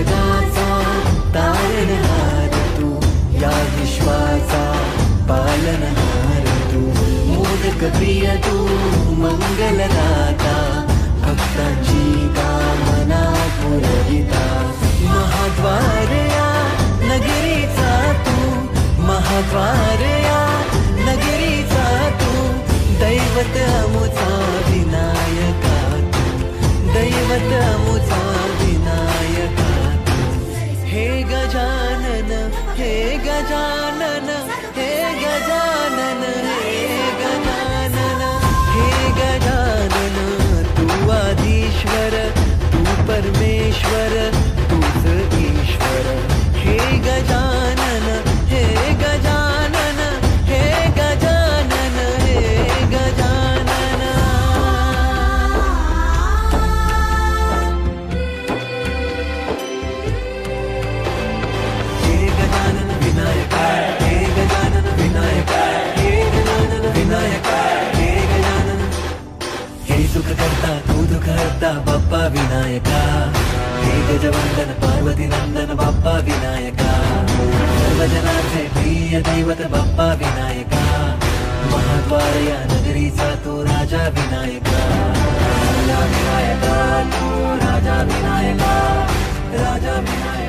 जगाचा तारणहार तू, या विश्वाचा पालनहार तू, मोदक प्रिय तू, मंगलदाता, भक्तांची कामना पुरविता, महाद्वार या नगरीचा तू, महाद्वार या नगरीचा तू, दैवत अमुचा विनायका तू, दैवत अमुचा विनायका तू, हे गजानन, हे गजानन, हे गजानन, हे गजानन, हे गजानन, तू आधीश्वर, तू परमेश्वर, तूच ईश्वर, हे गजानन, हे गजानन, हे गजानन, हे गजानन. हे गजानन विनायका, हे गजानन विनायका, हे गजानन विनायका, हे गजानन. हे सुख करता तू दुःख हरता बाप्पा विनायका, हे गजवंदन पार्वती नंदन बाप्पा विनायका, सर्वजनांचे प्रिय दैवत बाप्पा विनायका, महाद्वार या नगरीचा तू राजा विनायका, राजा विनायका तू, राजा विनायका, राजा विनायका.